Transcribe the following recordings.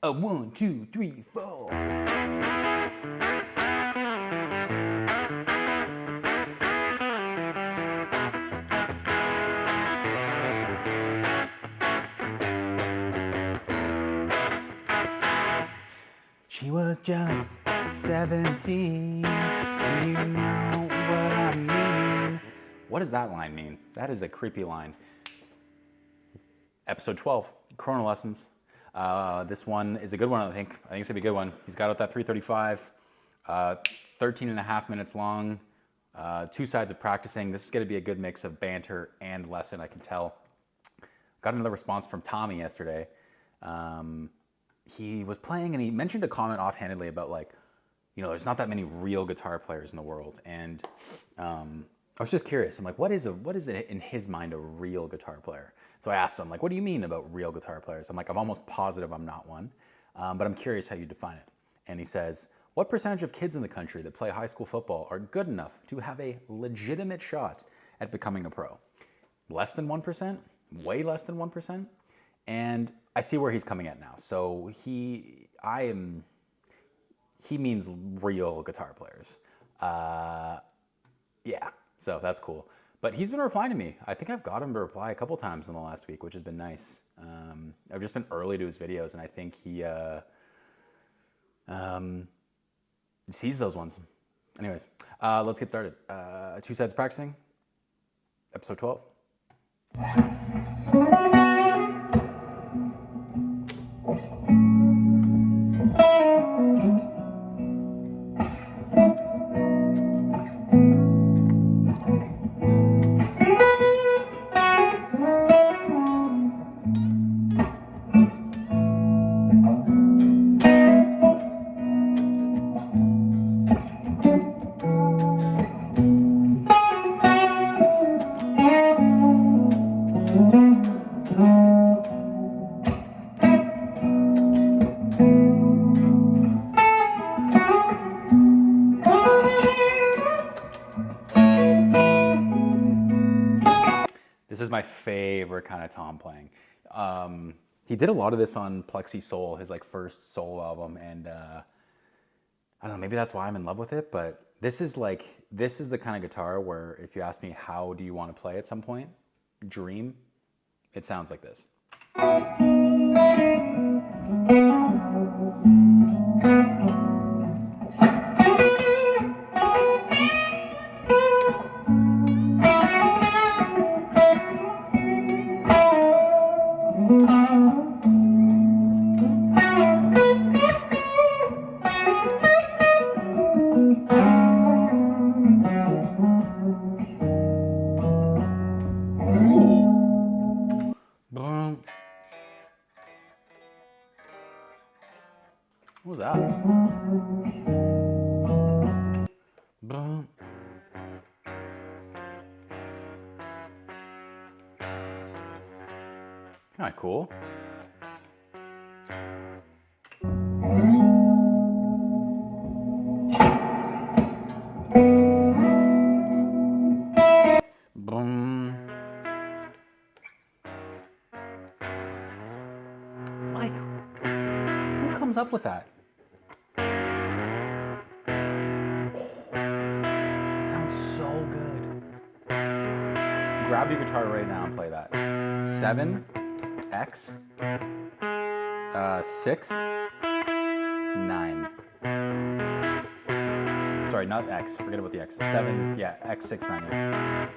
A 1, 2, 3, 4. She was just 17. And you know what I mean. What does that line mean? That is a creepy line. Episode 12, Chrono Lessons. This one is a good one, I think. I think it's gonna be a good one. He's got out that 335, 13 and a half minutes long, 2 sides of practicing. This is gonna be a good mix of banter and lesson, I can tell. Got another response from Tommy yesterday. He was playing and he mentioned a comment offhandedly about like, you know, there's not that many real guitar players in the world. And I was just curious. I'm like, what is it in his mind a real guitar player? So I asked him, like, what do you mean about real guitar players? I'm like, I'm almost positive I'm not one, but I'm curious how you define it. And he says, what percentage of kids in the country that play high school football are good enough to have a legitimate shot at becoming a pro? Less than 1%? Way less than 1%? And I see where he's coming at now. So he means real guitar players. Yeah, so that's cool. But he's been replying to me. I think I've got him to reply a couple times in the last week, which has been nice. I've just been early to his videos, and I think he sees those ones. Anyways, let's get started. 2 sides practicing, episode 12. This is my favorite kind of Tom playing. He did a lot of this on Plexi Soul, his like first solo album, and I don't know, maybe that's why I'm in love with it, but this is the kind of guitar where if you ask me how do you want to play at some point, dream, it sounds like this. What was that? Kind of cool. Like, who comes up with that? It sounds so good. Grab your guitar right now and play that. 7, X, 6, 9. Sorry, not X. Forget about the X. 7, yeah, X, 6, 9. Yeah.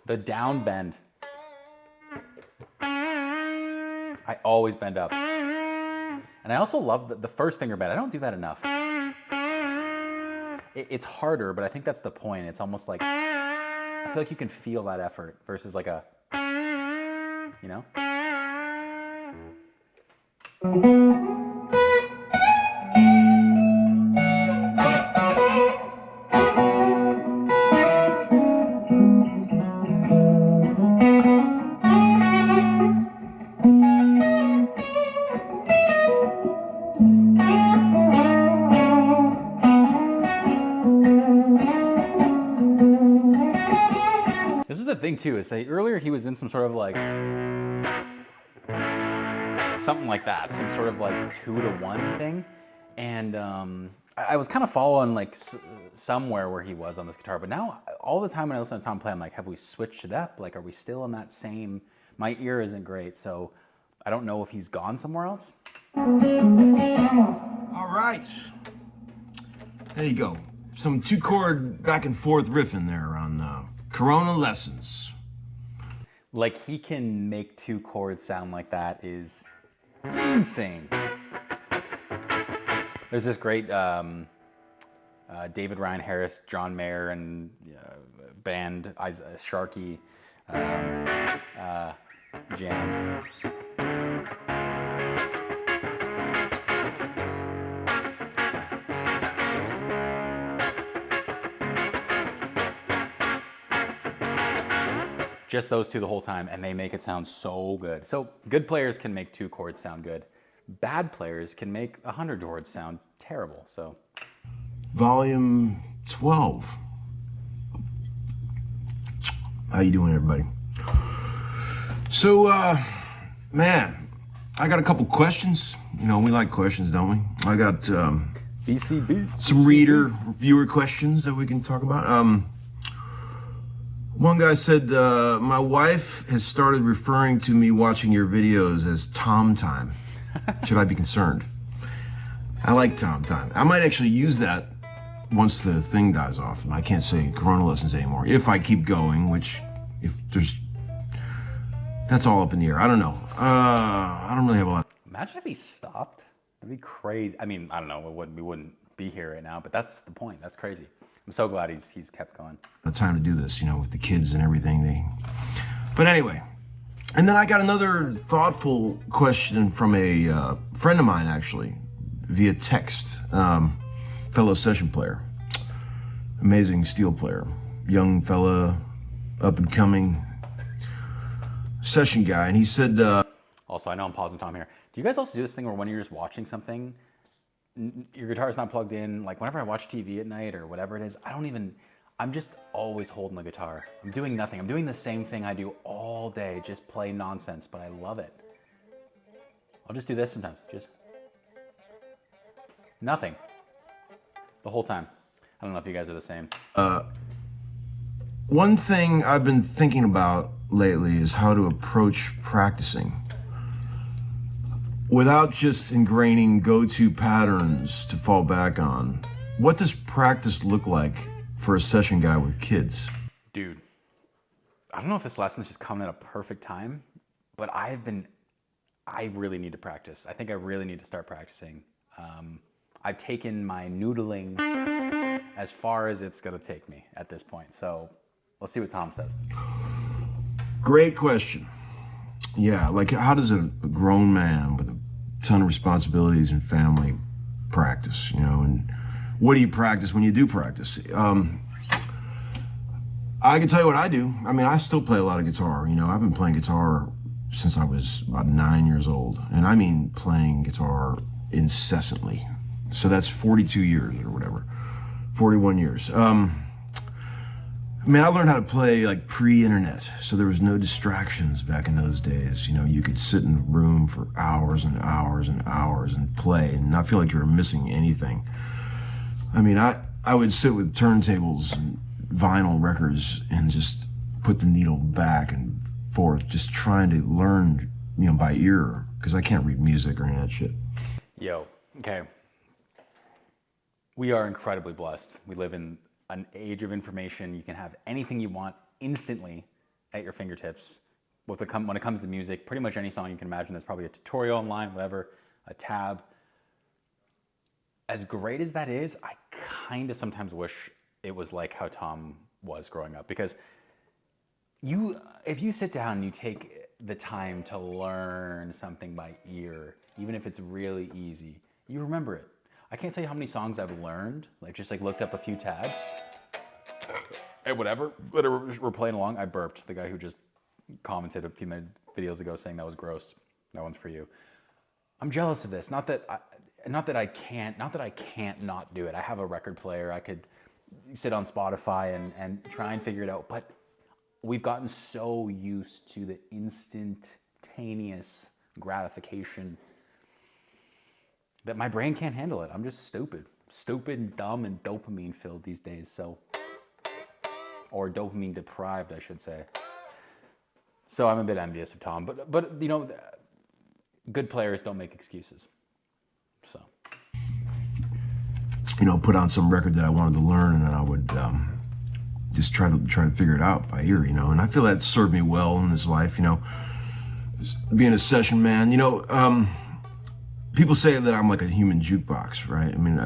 The down bend. I always bend up. And I also love the first finger bend. I don't do that enough. It's harder, but I think that's the point. It's almost like, I feel like you can feel that effort versus like a, you know? the thing too, is that earlier he was in some sort of like, something like that, some sort of like 2-to-1 thing. And I was kind of following like somewhere where he was on this guitar, but now all the time when I listen to Tom play, I'm like, have we switched it up? Like, are we still in that same, my ear isn't great, so I don't know if he's gone somewhere else. All right. There you go. Some 2-chord back and forth riffing there on Corona Lessons. Like, he can make 2 chords sound like that is insane. There's this great David Ryan Harris, John Mayer, and band Sharkey jam. Just those 2 the whole time, and they make it sound so good. So good players can make 2 chords sound good. Bad players can make 100 chords sound terrible. So, Volume 12. How you doing, everybody? So, man, I got a couple questions. You know, we like questions, don't we? I got BCB. some viewer questions that we can talk about. One guy said, my wife has started referring to me watching your videos as Tom Time. Should I be concerned? I like Tom Time. I might actually use that once the thing dies off and I can't say Corona Lessons anymore. If I keep going, which that's all up in the air. I don't know. I don't really have a lot. Imagine if he stopped. That'd be crazy. I mean, I don't know. We wouldn't be here right now, but that's the point. That's crazy. I'm so glad he's kept going. The time to do this, you know, with the kids and everything. But anyway. And then I got another thoughtful question from a friend of mine, actually, via text. Fellow session player, amazing steel player, young fella, up and coming session guy. And he said, also, I know I'm pausing Tom here. Do you guys also do this thing where when you're just watching something, your guitar's not plugged in? Like whenever I watch TV at night or whatever it is, I'm just always holding the guitar. I'm doing nothing. I'm doing the same thing I do all day, just play nonsense, but I love it. I'll just do this sometimes, just nothing. The whole time. I don't know if you guys are the same. One thing I've been thinking about lately is how to approach practicing without just ingraining go-to patterns to fall back on. What does practice look like for a session guy with kids? Dude, I don't know if this lesson's just coming at a perfect time, but I really need to practice. I think I really need to start practicing. I've taken my noodling as far as it's gonna take me at this point. So let's see what Tom says. Great question. Yeah, like how does a grown man with a ton of responsibilities and family practice, you know, and what do you practice when you do practice? I can tell you what I do. I mean, I still play a lot of guitar. You know, I've been playing guitar since I was about 9 years old. And I mean playing guitar incessantly. So that's 42 years or whatever, 41 years. I mean, I learned how to play like pre-internet. So there was no distractions back in those days. You know, you could sit in a room for hours and hours and hours and play and not feel like you were missing anything. I mean, I would sit with turntables and vinyl records and just put the needle back and forth, just trying to learn, you know, by ear, because I can't read music or any of that shit. Yo, okay. We are incredibly blessed. We live in an age of information. You can have anything you want instantly at your fingertips. When it comes to music, pretty much any song you can imagine, there's probably a tutorial online, whatever, a tab. As great as that is, I kind of sometimes wish it was like how Tom was growing up, because if you sit down and you take the time to learn something by ear, even if it's really easy, you remember it. I can't tell you how many songs I've learned, just looked up a few tabs, and whatever we're playing along. I burped. The guy who just commented a few videos ago saying that was gross. That one's for you. I'm jealous of this. Not that I can't not do it. I have a record player. I could sit on Spotify and try and figure it out, but we've gotten so used to the instantaneous gratification that my brain can't handle it. I'm just stupid. Stupid and dumb and dopamine filled these days, so. Or dopamine deprived, I should say. So I'm a bit envious of Tom, but you know, good players don't make excuses. So. You know, put on some record that I wanted to learn, and then I would just try to figure it out by ear, you know. And I feel that served me well in this life, you know. Being a session man, you know, people say that I'm like a human jukebox, right? I mean,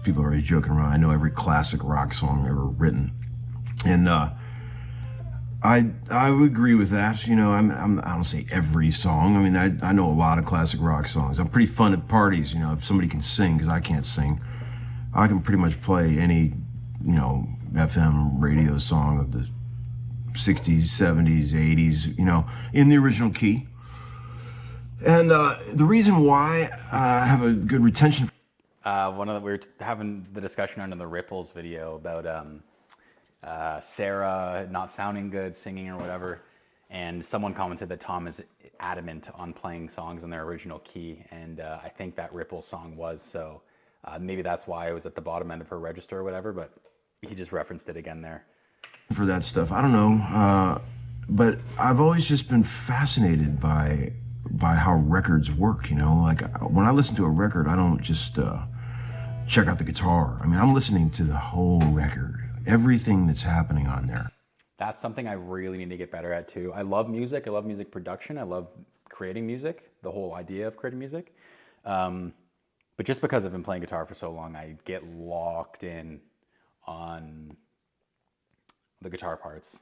people are always joking around. I know every classic rock song ever written, and I would agree with that. You know, I don't say every song. I mean, I know a lot of classic rock songs. I'm pretty fun at parties, you know. If somebody can sing, because I can't sing, I can pretty much play any, you know, FM radio song of the 60s, 70s, 80s, you know, in the original key. And the reason why I have a good retention. We were having the discussion under the Ripples video about Sarah not sounding good, singing or whatever. And someone commented that Tom is adamant on playing songs in their original key. And I think that Ripples song was, so maybe that's why it was at the bottom end of her register or whatever, but he just referenced it again there. For that stuff, I don't know. But I've always just been fascinated by how records work, you know. Like when I listen to a record, I don't just check out the guitar. I mean, I'm listening to the whole record, everything that's happening on there. That's something I really need to get better at too. I love music. I love music production. I love creating music, the whole idea of creating music. But just because I've been playing guitar for so long, I get locked in on the guitar parts.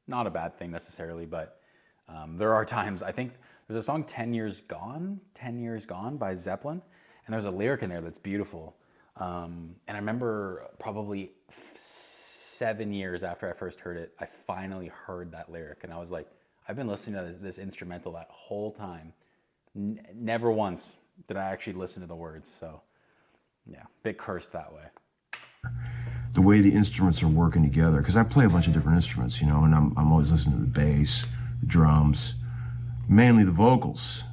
Not a bad thing necessarily, but there are times, I think there's a song 10 Years Gone by Zeppelin, and there's a lyric in there that's beautiful. And I remember probably 7 years after I first heard it, I finally heard that lyric, and I was like, I've been listening to this instrumental that whole time. Never once did I actually listen to the words, so yeah, bit cursed that way. The way the instruments are working together, because I play a bunch of different instruments, you know, and I'm always listening to the bass, the drums, mainly the vocals.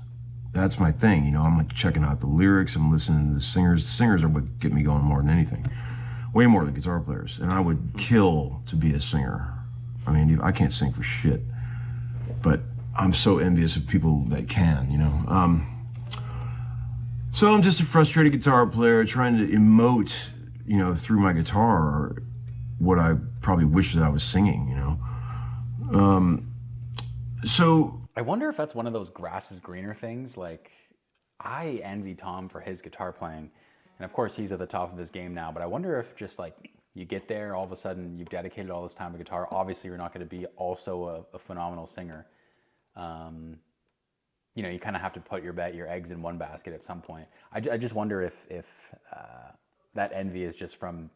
That's my thing, you know. I'm like checking out the lyrics, I'm listening to the singers. The singers are what get me going more than anything, way more than guitar players. And I would kill to be a singer. I mean, I can't sing for shit, but I'm so envious of people that can, you know. So I'm just a frustrated guitar player trying to emote, you know, through my guitar, what I probably wish that I was singing, you know. So I wonder if that's one of those grass is greener things. Like, I envy Tom for his guitar playing, and of course he's at the top of his game now, but I wonder if just like you get there, all of a sudden you've dedicated all this time to guitar. Obviously you're not going to be also a phenomenal singer. You know, you kind of have to put your eggs in one basket at some point. I just wonder if that envy is just from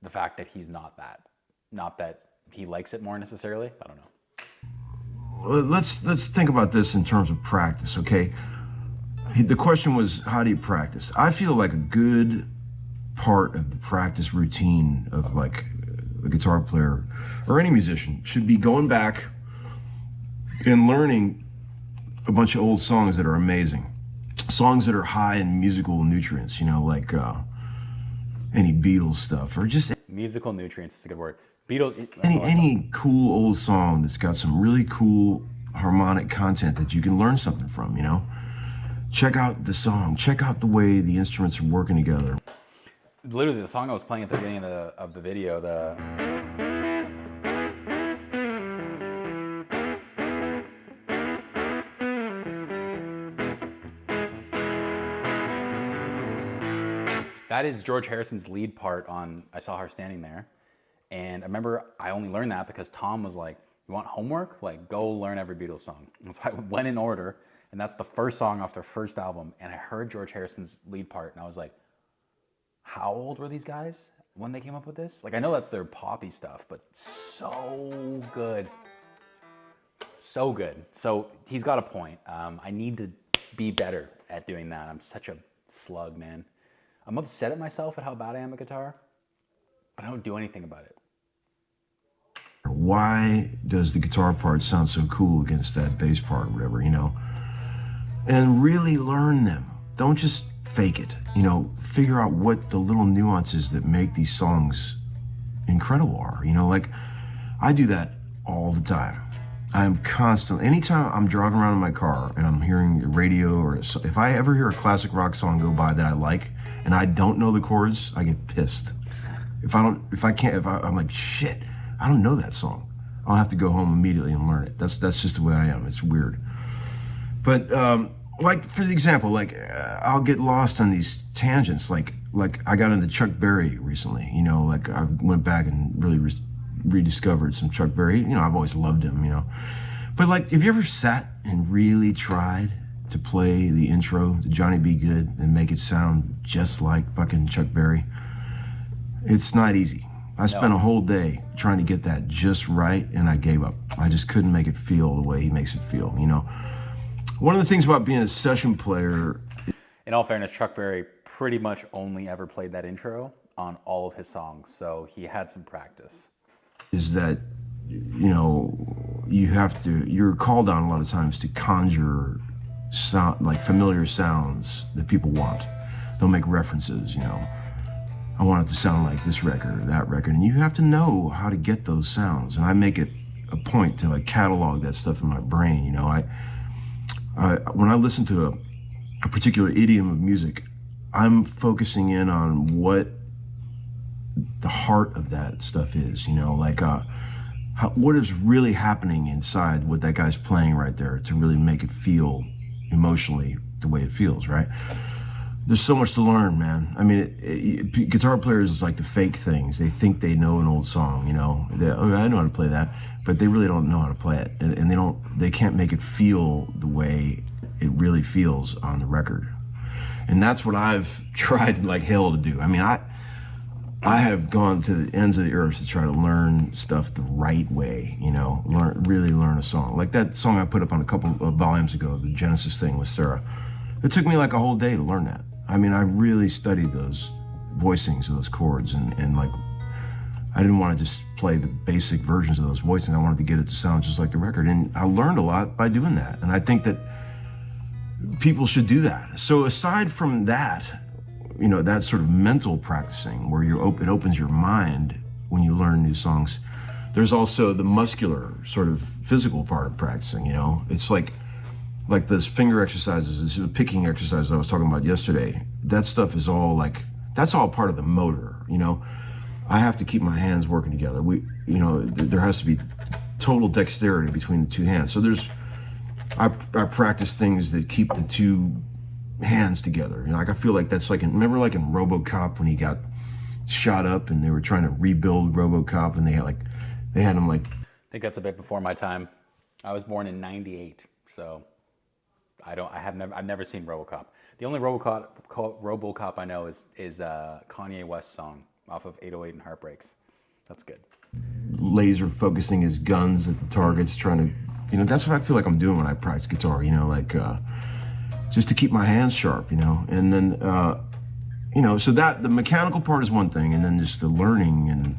the fact that he's not that he likes it more necessarily. I don't know. Well, let's think about this in terms of practice, okay? The question was, how do you practice? I feel like a good part of the practice routine of like a guitar player or any musician should be going back and learning a bunch of old songs that are amazing. Songs that are high in musical nutrients, you know, like any Beatles stuff, or just musical nutrients is a good word. Beatles. Any cool old song that's got some really cool harmonic content that you can learn something from, you know. Check out the song. Check out the way the instruments are working together. Literally, the song I was playing at the beginning of the video, that is George Harrison's lead part on I Saw Her Standing There. And I remember I only learned that because Tom was like, you want homework? Like, go learn every Beatles song. And so I went in order, and that's the first song off their first album. And I heard George Harrison's lead part, and I was like, how old were these guys when they came up with this? Like, I know that's their poppy stuff, but so good. So good. So he's got a point. I need to be better at doing that. I'm such a slug, man. I'm upset at myself at how bad I am at guitar, but I don't do anything about it. why does the guitar part sound so cool against that bass part or whatever, you know? And really learn them. Don't just fake it, you know, figure out what the little nuances that make these songs incredible are, you know, like I do that all the time. I'm constantly, anytime I'm driving around in my car and I'm hearing the radio or if I ever hear a classic rock song go by that I like and I don't know the chords, I get pissed. I'm like, shit, I don't know that song. I'll have to go home immediately and learn it. That's just the way I am. It's weird. But like for example, like I'll get lost on these tangents. Like I got into Chuck Berry recently. You know, like I went back and really rediscovered some Chuck Berry. You know, I've always loved him. You know, but like, have you ever sat and really tried to play the intro to Johnny B. Good and make it sound just like fucking Chuck Berry? It's not easy. I spent a whole day trying to get that just right, and I gave up. I just couldn't make it feel the way he makes it feel, you know? One of the things about being a session player... In all fairness, Chuck Berry pretty much only ever played that intro on all of his songs, so he had some practice. ...is that, you know, you're called on a lot of times to conjure sound, like familiar sounds that people want. They'll make references, you know. I want it to sound like this record or that record, and you have to know how to get those sounds. And I make it a point to like catalog that stuff in my brain. You know, when I listen to a particular idiom of music, I'm focusing in on what the heart of that stuff is. You know, like what is really happening inside what that guy's playing right there to really make it feel emotionally the way it feels, right? There's so much to learn, man. I mean, guitar players is like the fake things. They think they know an old song, you know. I know how to play that, but they really don't know how to play it, and they can't make it feel the way it really feels on the record. And that's what I've tried like hell to do. I mean, I have gone to the ends of the earth to try to learn stuff the right way, you know, really learn a song. Like that song I put up on a couple of volumes ago, the Genesis thing with Sarah. It took me like a whole day to learn that. I mean, I really studied those voicings of those chords and like, I didn't want to just play the basic versions of those voicings. I wanted to get it to sound just like the record. And I learned a lot by doing that. And I think that people should do that. So aside from that, you know, that sort of mental practicing where it opens your mind when you learn new songs, there's also the muscular sort of physical part of practicing, you know? It's like those finger exercises, the picking exercises I was talking about yesterday, that stuff is all like, that's all part of the motor, you know? I have to keep my hands working together. There has to be total dexterity between the two hands. So I practice things that keep the two hands together. You know, like I feel like that's like, remember like in RoboCop when he got shot up and they were trying to rebuild RoboCop and they had him like... I think that's a bit before my time. I was born in '98, so... I've never seen RoboCop. The only RoboCop I know is Kanye West's song off of 808 and Heartbreaks. That's good. Laser focusing his guns at the targets, trying to, you know, that's what I feel like I'm doing when I practice guitar, you know, like just to keep my hands sharp, you know. And then, you know, so that the mechanical part is one thing, and then just the learning and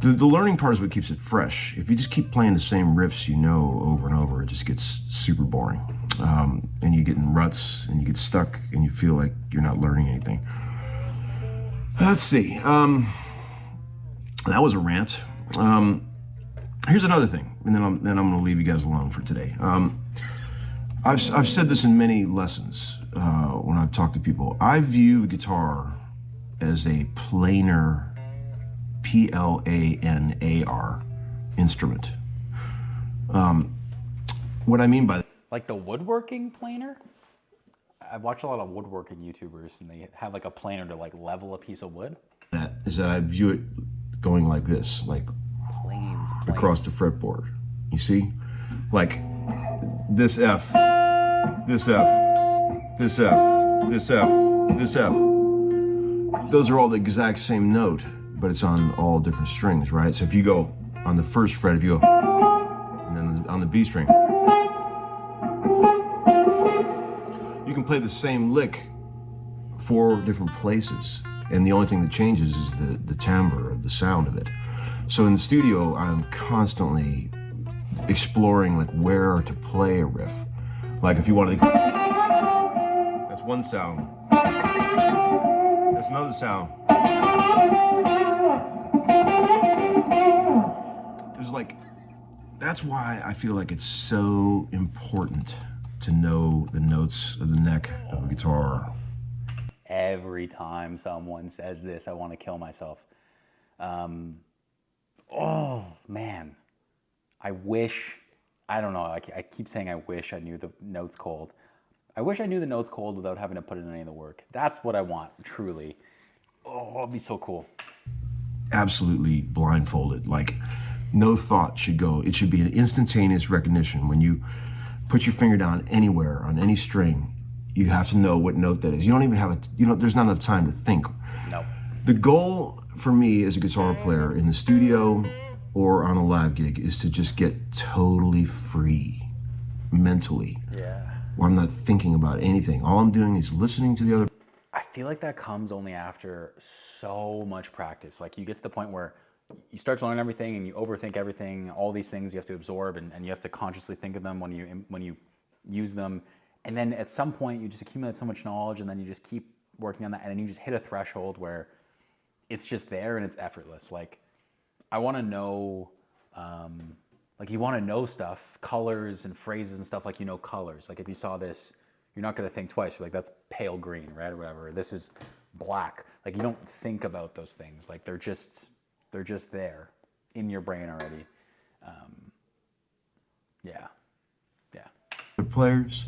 the learning part is what keeps it fresh. If you just keep playing the same riffs, you know, over and over, it just gets super boring. And you get in ruts and you get stuck and you feel like you're not learning anything. Let's see. That was a rant. Here's another thing, and then I'm going to leave you guys alone for today. I've said this in many lessons when I've talked to people. I view the guitar as a planar, Planar instrument. What I mean by that, like the woodworking planer? I've watched a lot of woodworking YouTubers and they have like a planer to like level a piece of wood. that is that I view it going like this, like Planes. across the fretboard. You see? Like this F, this F, this F, this F, this F. Those are all the exact same note, but it's on all different strings, right? So if you go on the first fret, if you go, and then on the B string, you can play the same lick 4 different places, and the only thing that changes is the timbre of the sound of it. So in the studio, I'm constantly exploring like where to play a riff. Like if you wanted to, that's one sound. That's another sound. There's like, that's why I feel like it's so important to know the notes of the neck of a guitar. Every time someone says this, I want to kill myself. Oh man, I wish, I don't know, I keep saying I wish I knew the notes cold. I wish I knew the notes cold without having to put in any of the work. That's what I want, truly. Oh, it'd be so cool. Absolutely blindfolded, like no thought should go. It should be an instantaneous recognition. When you put your finger down anywhere on any string, you have to know what note that is. You don't even have there's not enough time to think. No. The goal for me as a guitar player in the studio or on a live gig is to just get totally free mentally. Yeah. Where I'm not thinking about anything. All I'm doing is listening to the other. I feel like that comes only after so much practice. Like you get to the point where you start to learn everything and you overthink everything, all these things you have to absorb and you have to consciously think of them when you use them. And then at some point you just accumulate so much knowledge and then you just keep working on that and then you just hit a threshold where it's just there and it's effortless. Like I want to know, like you want to know stuff, colors and phrases and stuff like you know colors. Like if you saw this, you're not going to think twice. You're like, that's pale green, right? Or whatever. This is black. Like you don't think about those things. Like they're just there in your brain already. Yeah. Players,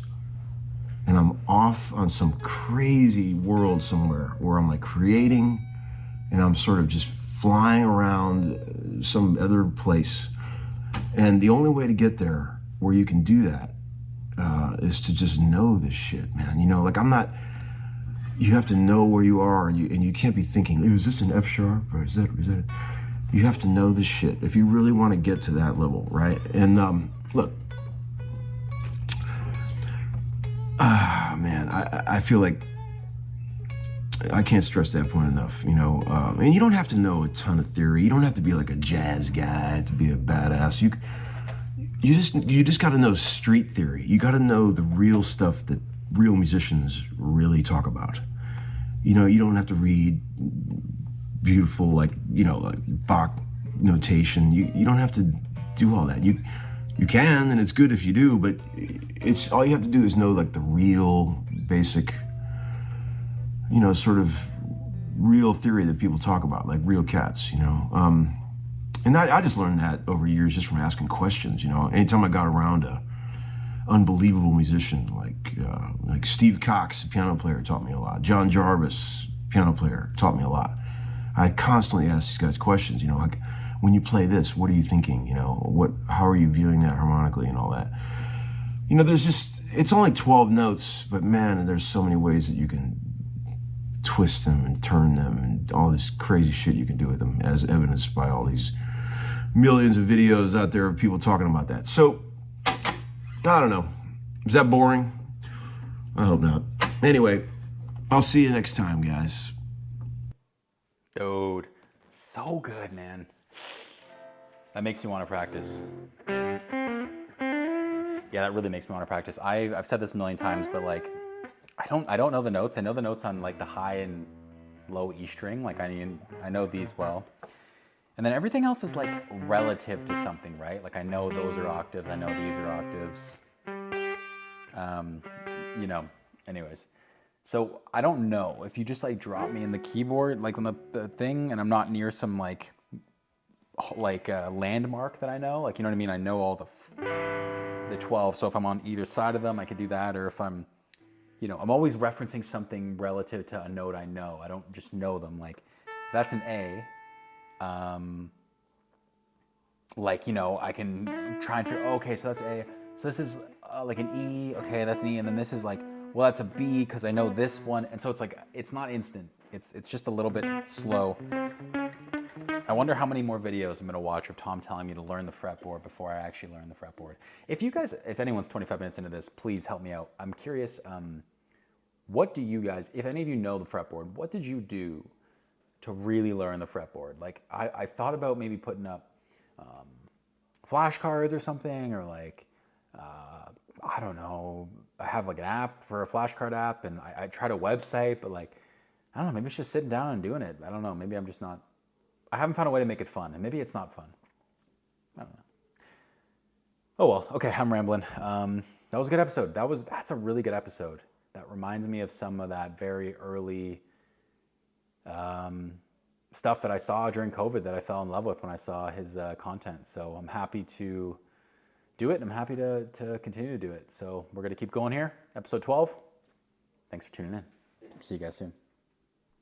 and I'm off on some crazy world somewhere where I'm like creating and I'm sort of just flying around some other place. And the only way to get there where you can do that is to just know this shit, man. You know, like you have to know where you are and you can't be thinking, is this an F sharp or is that you have to know this shit if you really want to get to that level, right? And look, man, I feel like I can't stress that point enough, you know. And you don't have to know a ton of theory. You don't have to be like a jazz guy to be a badass. You just got to know street theory. You got to know the real stuff that real musicians really talk about. You know, you don't have to read beautiful, like Bach notation. You don't have to do all that. You can, and it's good if you do, but it's all you have to do is know like the real basic, sort of real theory that people talk about, like real cats, And I just learned that over years just from asking questions, Anytime I got around a unbelievable musician like Steve Cox, piano player, taught me a lot. John Jarvis, piano player, taught me a lot. I constantly ask these guys questions, like, when you play this, what are you thinking? How are you viewing that harmonically and all that? It's only 12 notes, but man, there's so many ways that you can twist them and turn them and all this crazy shit you can do with them, as evidenced by all these millions of videos out there of people talking about that. So, I don't know. Is that boring? I hope not. Anyway, I'll see you next time, guys. Dude, so good, man. That makes me want to practice. Yeah, that really makes me want to practice. I've said this a million times, but like, I don't know the notes. I know the notes on like the high and low E string. Like I know these well. And then everything else is like relative to something, right? Like I know those are octaves. I know these are octaves. Anyways. So I don't know if you just like drop me in the keyboard, like on the thing, and I'm not near some like landmark that I know, like, you know what I mean? I know all the 12. So if I'm on either side of them, I could do that. Or if I'm always referencing something relative to a note I know. I don't just know them. Like if that's an A, I can try and figure, okay, so that's A. So this is like an E, okay, that's an E. And then this is like, well, that's a B because I know this one. And so it's like, it's not instant. It's just a little bit slow. I wonder how many more videos I'm going to watch of Tom telling me to learn the fretboard before I actually learn the fretboard. If anyone's 25 minutes into this, please help me out. I'm curious, what do you guys, if any of you know the fretboard, what did you do to really learn the fretboard. Like I thought about maybe putting up flashcards or something, or like, I don't know, I have like an app for a flashcard app, and I tried a website, but like, I don't know, maybe it's just sitting down and doing it. I don't know, maybe I'm just not, I haven't found a way to make it fun, and maybe it's not fun. I don't know. Oh well, okay, I'm rambling. That was a good episode. That's a really good episode. That reminds me of some of that very early stuff that I saw during COVID that I fell in love with when I saw his content. So I'm happy to do it. I'm happy to continue to do it. So we're going to keep going here. Episode 12. Thanks for tuning in. See you guys soon.